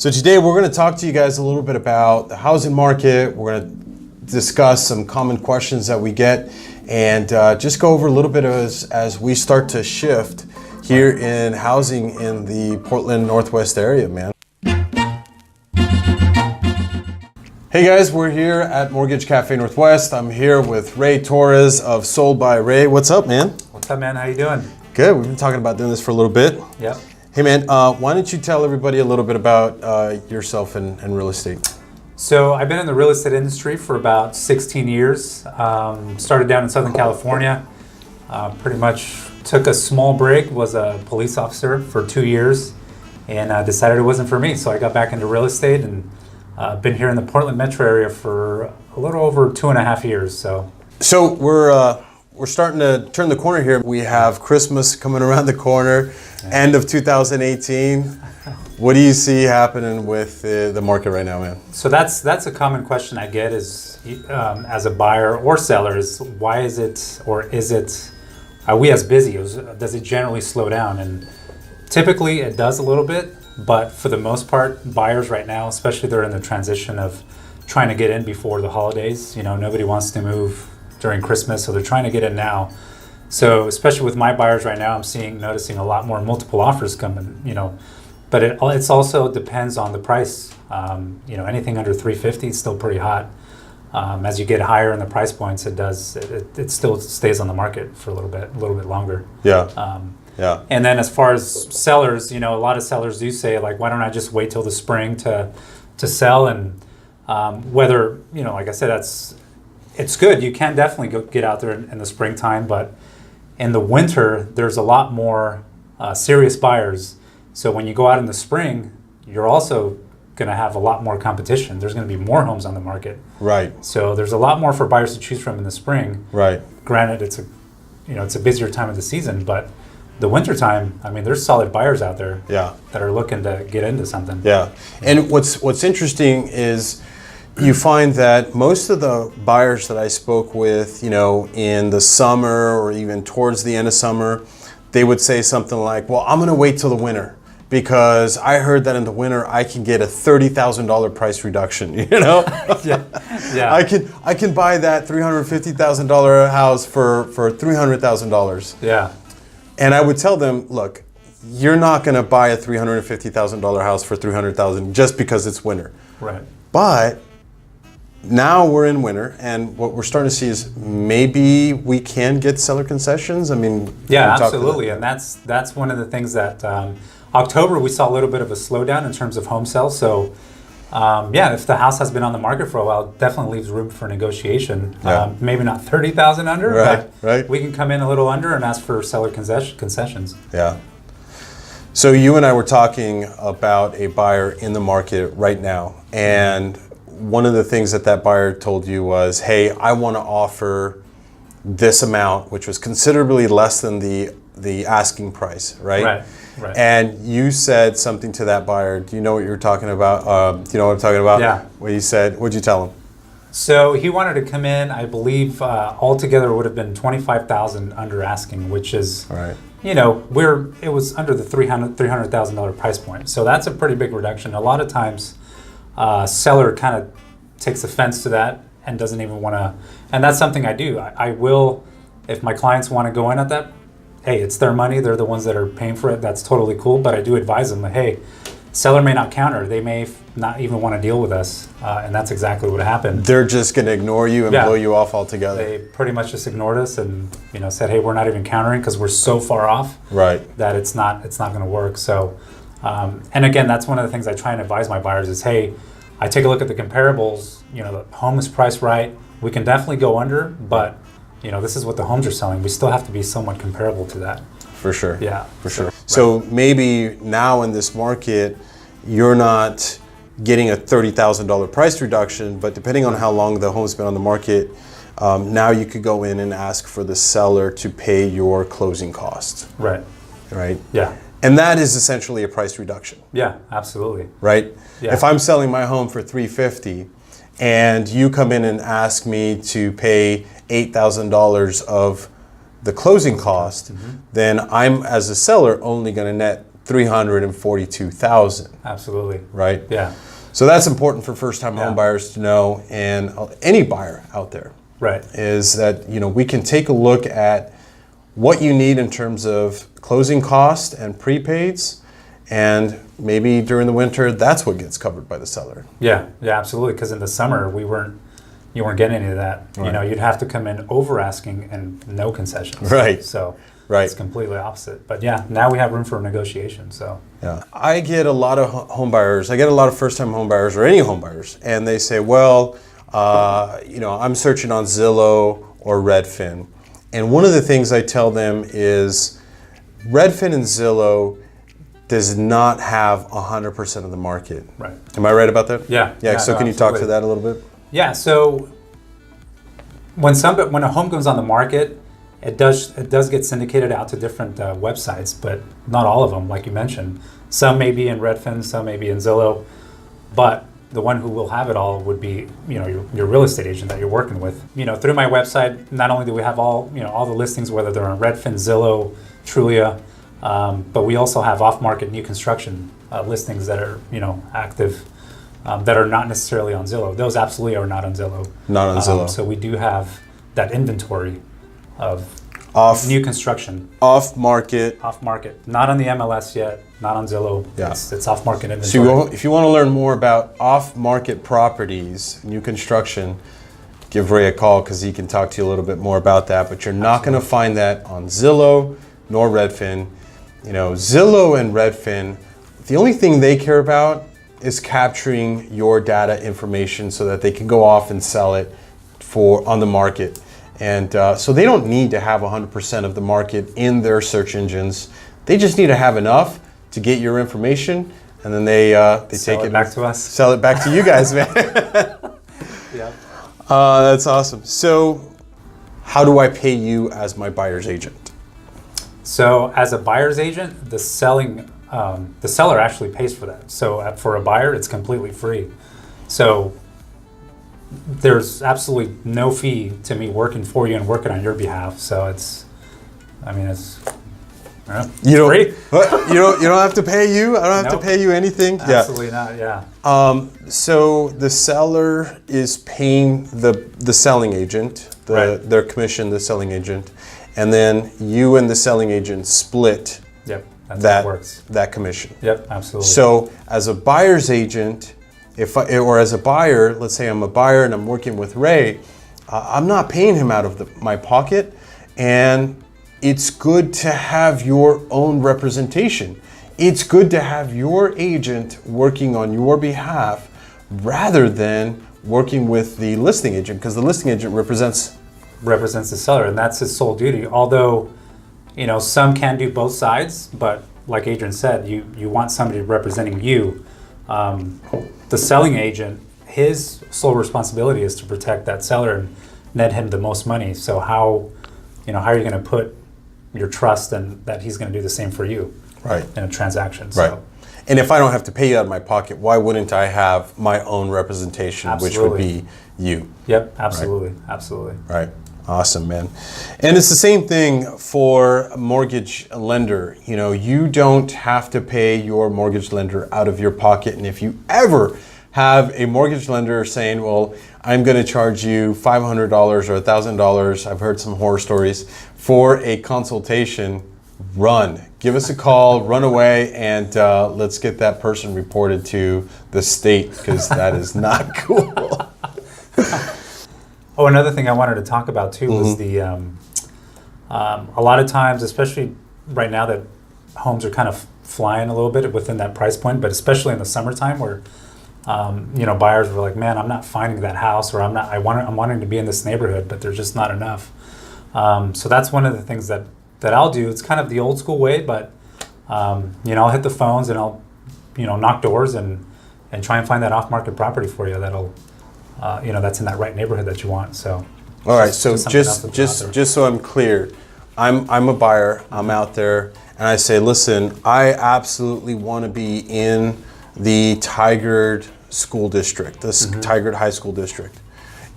So today we're going to talk to you guys a little bit about the housing market. We're going to discuss some common questions that we get and just go over a little bit as we start to shift here in housing in the Portland Northwest area, man. Hey guys, we're here at Mortgage Cafe Northwest. I'm here with Rey Torres of Sold by Rey. What's up, man? What's up, man? How you doing? Good. We've been talking about doing this for a little bit. Yep. Hey man, why don't you tell everybody a little bit about yourself and real estate? So I've been in the real estate industry for about 16 years. Started down in Southern California. Pretty much took a small break, was a police officer for 2 years, and decided it wasn't for me. So I got back into real estate and been here in the Portland metro area for a little over 2.5 years. So we're starting to turn the corner here. We have Christmas coming around the corner, end of 2018. What do you see happening with the market right now, man? So that's a common question I get is, as a buyer or seller, is why is it, or is it, are we as busy? Does it generally slow down? And typically it does a little bit, but for the most part, buyers right now, especially they're in the transition of trying to get in before the holidays. You know, nobody wants to move during Christmas, so they're trying to get in now. So especially with my buyers right now, I'm noticing a lot more multiple offers coming, you know, but it's also depends on the price. You know, anything under 350 is still pretty hot. As you get higher in the price points, it still stays on the market for a little bit longer. Yeah. Yeah. And then as far as sellers, you know, a lot of sellers do say, like, why don't I just wait till the spring to sell? And whether, you know, like I said, it's good. You can definitely get out there in the springtime, but in the winter, there's a lot more serious buyers. So when you go out in the spring, you're also going to have a lot more competition. There's going to be more homes on the market. Right. So there's a lot more for buyers to choose from in the spring. Right. Granted, it's a busier time of the season, but the winter time, I mean, there's solid buyers out there. Yeah. That are looking to get into something. Yeah. And what's interesting is you find that most of the buyers that I spoke with, you know, in the summer or even towards the end of summer, they would say something like, well, I'm going to wait till the winter because I heard that in the winter I can get a $30,000 price reduction, you know? Yeah. Yeah. I can buy that $350,000 house for $300,000. Yeah. And I would tell them, look, you're not going to buy a $350,000 house for $300,000 just because it's winter. Right. But now we're in winter, and what we're starting to see is maybe we can get seller concessions. I mean, yeah, absolutely, and that's one of the things that October we saw a little bit of a slowdown in terms of home sales. So, yeah, if the house has been on the market for a while, it definitely leaves room for negotiation. Yeah. Maybe not 30,000 under, right, but right. We can come in a little under and ask for seller concessions. Yeah. So you and I were talking about a buyer in the market right now, and one of the things that buyer told you was, hey, I want to offer this amount, which was considerably less than the asking price, right? Right, right. And you said something to that buyer. Do you know what you were talking about? Do you know what I'm talking about? Yeah. What you said, what'd you tell him? So he wanted to come in, I believe, altogether it would have been $25,000 under asking, which is, right. You know, it was under the $300,000 price point. So that's a pretty big reduction. A lot of times, seller kind of takes offense to that and doesn't even want to, and that's something I do. I will, if my clients want to go in at that, hey, it's their money, they're the ones that are paying for it, that's totally cool, but I do advise them that, hey, seller may not counter, they may not even want to deal with us, and that's exactly what happened. They're just going to ignore you and blow you off altogether. They pretty much just ignored us and, you know, said, hey, we're not even countering because we're so far off, right, that it's not going to work. So, and again, that's one of the things I try and advise my buyers is, hey, I take a look at the comparables, you know, the home is priced right. We can definitely go under, but, you know, this is what the homes are selling. We still have to be somewhat comparable to that. For sure. Yeah. For sure. Right. So maybe now in this market, you're not getting a $30,000 price reduction, but depending on how long the home's been on the market, now you could go in and ask for the seller to pay your closing costs. Right. Right? Yeah. And that is essentially a price reduction. Yeah, absolutely. Right? Yeah. If I'm selling my home for $350 and you come in and ask me to pay $8,000 of the closing cost, then I'm, as a seller, only going to net $342,000, Absolutely. right? Yeah. So that's important for first-time Yeah. home buyers to know, and any buyer out there, Right. is that, you know, we can take a look at what you need in terms of closing costs and prepaids, and maybe during the winter, that's what gets covered by the seller. Yeah, yeah, absolutely. Because in the summer, you weren't getting any of that. Right. You know, you'd have to come in over asking and no concessions. Right. So Right. it's completely opposite. But yeah, now we have room for negotiation. So Yeah. I get a lot of home buyers. I get a lot of first-time home buyers or any home buyers, and they say, well, you know, I'm searching on Zillow or Redfin. And one of the things I tell them is Redfin and Zillow does not have 100% of the market. right. Am I right about that? Yeah. Yeah, so no, can you talk to absolutely. that a little bit? Yeah. So when a home goes on the market, it does get syndicated out to different websites, but not all of them, like you mentioned. Some may be in Redfin, some may be in Zillow, but the one who will have it all would be, you know, your real estate agent that you're working with. You know, through my website, not only do we have all the listings, whether they're on Redfin, Zillow, Trulia, but we also have off-market new construction listings that are, you know, active, that are not necessarily on Zillow. Those absolutely are not on Zillow. Not on Zillow. So we do have that inventory of Off new construction, market. off-market. Not on the MLS yet, not on Zillow. Yeah. It's off-market So inventory. if you want to learn more about off-market properties, new construction, give Ray a call because he can talk to you a little bit more about that. But you're not going to find that on Zillow nor Redfin. You know, Zillow and Redfin, the only thing they care about is capturing your data information so that they can go off and sell it on the market. And so they don't need to have 100% of the market in their search engines. They just need to have enough to get your information, and then they Sell take it back to us. Sell it back to you guys, man. Yeah. That's awesome. So how do I pay you as my buyer's agent? So as a buyer's agent, the seller actually pays for that. So for a buyer, it's completely free. So there's absolutely no fee to me working for you and working on your behalf. So it's You don't, free. What? You don't have to pay you? I don't have Nope. to pay you anything? Absolutely not. Yeah. So the seller is paying the selling agent, Right. their commission, the selling agent, and then you and the selling agent split Yep. That's how it works. that commission. Yep. Absolutely. So as a buyer's agent, or as a buyer, let's say I'm a buyer and I'm working with Ray, I'm not paying him out of my pocket, and it's good to have your own representation. It's good to have your agent working on your behalf rather than working with the listing agent, because the listing agent represents the seller, and that's his sole duty. Although, you know, some can do both sides, but like Adrian said, you want somebody representing you. The selling agent, his sole responsibility is to protect that seller and net him the most money. So how are you going to put your trust in that he's going to do the same for you, right. in a transaction? Right. And if I don't have to pay you out of my pocket, why wouldn't I have my own representation, which would be you? Yep, absolutely, absolutely. Right. Awesome, man. And it's the same thing for a mortgage lender. You know, you don't have to pay your mortgage lender out of your pocket. And if you ever have a mortgage lender saying, well, I'm going to charge you $500 or $1,000, I've heard some horror stories, for a consultation, run. Give us a call, run away, and let's get that person reported to the state, because that is not cool. Oh, another thing I wanted to talk about too was the a lot of times, especially right now that homes are kind of flying a little bit within that price point, but especially in the summertime where buyers were like, man, I'm not finding that house, or I'm wanting to be in this neighborhood, but there's just not enough. So that's one of the things that I'll do. It's kind of the old school way, but I'll hit the phones and I'll knock doors and try and find that off-market property for you that'll that's in that right neighborhood that you want. So all right, so something just so I'm clear, I'm a buyer, I'm out there, and I say, listen, I absolutely want to be in the Tigard school district, this Tigard High School district,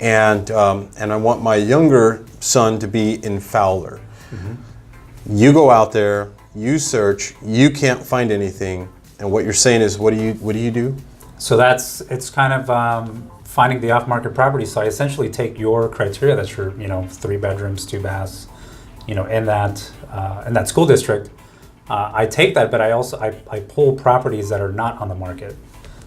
and I want my younger son to be in Fowler. You go out there, you search, you can't find anything, and what you're saying is, what do you do? So it's kind of finding the off-market property. So I essentially take your criteria, that's your 3 bedrooms, 2 baths, in that school district. I take that, but I pull properties that are not on the market.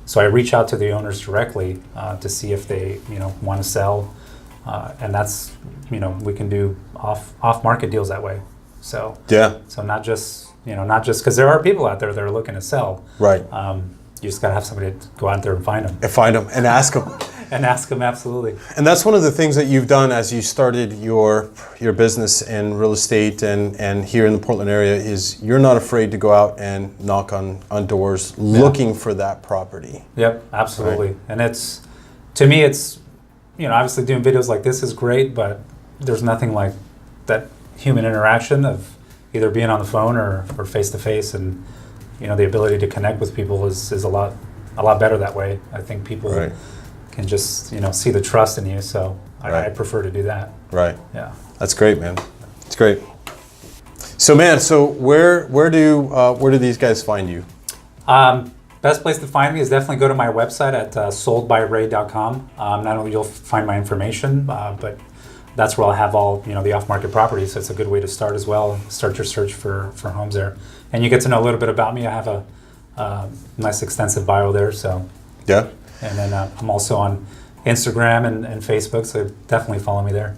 So I reach out to the owners directly to see if they want to sell, and that's we can do off-market deals that way. So Yeah. So not just because there are people out there that are looking to sell. Right. You just got to have somebody to go out there and find them. And find them and ask them. And ask them, absolutely. And that's one of the things that you've done as you started your business in real estate and here in the Portland area is you're not afraid to go out and knock on doors looking for that property. Yep, absolutely. Right. And to me, obviously doing videos like this is great, but there's nothing like that human interaction of either being on the phone or face to face, and the ability to connect with people is a lot better that way. I think people Right. can just see the trust in you, so I prefer to do that. Right. Yeah. That's great, man. It's great. So where do these guys find you? Best place to find me is definitely go to my website at soldbyrey.com. Not only you'll find my information, but that's where I'll have all the off-market properties. So it's a good way to start as well. Start your search for homes there, and you get to know a little bit about me. I have a nice extensive bio there. So Yeah. and then I'm also on Instagram and Facebook. So definitely follow me there.